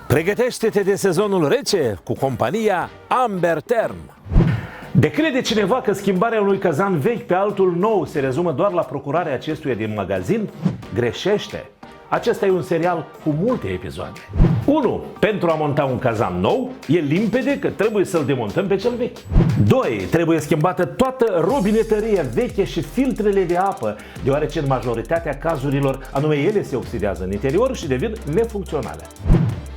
Pregătește-te de sezonul rece cu compania Amberterm. De crede cineva că schimbarea unui cazan vechi pe altul nou se rezumă doar la procurarea acestuia din magazin? Greșește! Acesta e un serial cu multe episoade. 1. Pentru a monta un cazan nou, e limpede că trebuie să-l demontăm pe cel vechi. 2. Trebuie schimbată toată robinetăria veche și filtrele de apă, deoarece în majoritatea cazurilor anume ele se oxidează în interior și devin nefuncționale.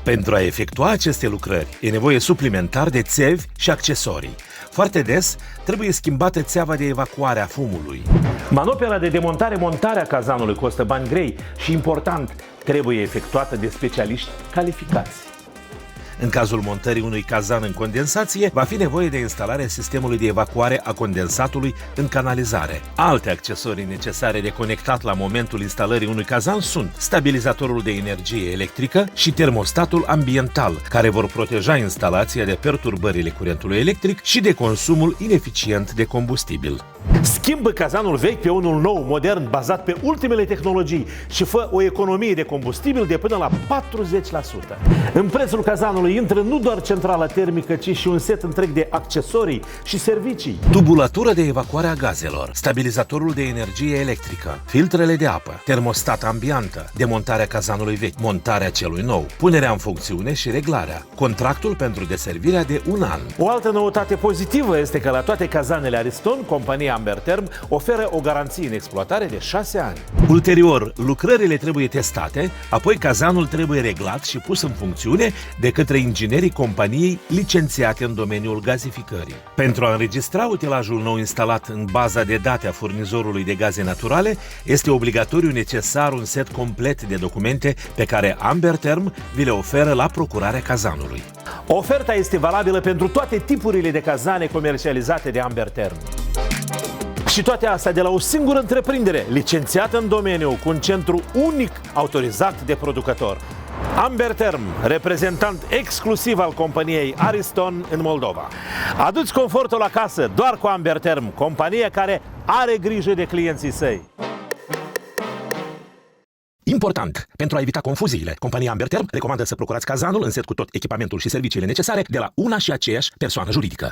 Pentru a efectua aceste lucrări, e nevoie suplimentar de țevi și accesorii. Foarte des, trebuie schimbată țeava de evacuare a fumului. Manopera de demontare-montare a cazanului costă bani grei și, important, trebuie efectuată de specialiști calificați. În cazul montării unui cazan în condensație, va fi nevoie de instalarea sistemului de evacuare a condensatului în canalizare. Alte accesorii necesare de conectat la momentul instalării unui cazan sunt stabilizatorul de energie electrică și termostatul ambiental, care vor proteja instalația de perturbările curentului electric și de consumul ineficient de combustibil. Schimbă cazanul vechi pe unul nou, modern, bazat pe ultimele tehnologii și fă o economie de combustibil de până la 40%. În prețul cazanului intră nu doar centrala termică, ci și un set întreg de accesorii și servicii. Tubulatură de evacuare a gazelor, stabilizatorul de energie electrică, filtrele de apă, termostat ambientă, demontarea cazanului vechi, montarea celui nou, punerea în funcțiune și reglarea, contractul pentru deservirea de 1 an. O altă noutate pozitivă este că la toate cazanele Ariston, compania Amberterm oferă o garanție în exploatare de 6 ani. Ulterior, lucrările trebuie testate, apoi cazanul trebuie reglat și pus în funcțiune de către inginerii companiei licențiate în domeniul gazificării. Pentru a înregistra utilajul nou instalat în baza de date a furnizorului de gaze naturale, este obligatoriu necesar un set complet de documente pe care Amberterm vi le oferă la procurarea cazanului. Oferta este valabilă pentru toate tipurile de cazane comercializate de Amberterm. Și toate astea de la o singură întreprindere, licențiată în domeniu, cu un centru unic autorizat de producător. Amberterm, reprezentant exclusiv al companiei Ariston în Moldova. Aduți confortul acasă doar cu Amberterm, compania care are grijă de clienții săi. Important! Pentru a evita confuziile, compania Amberterm recomandă să procurați cazanul în set cu tot echipamentul și serviciile necesare de la una și aceeași persoană juridică.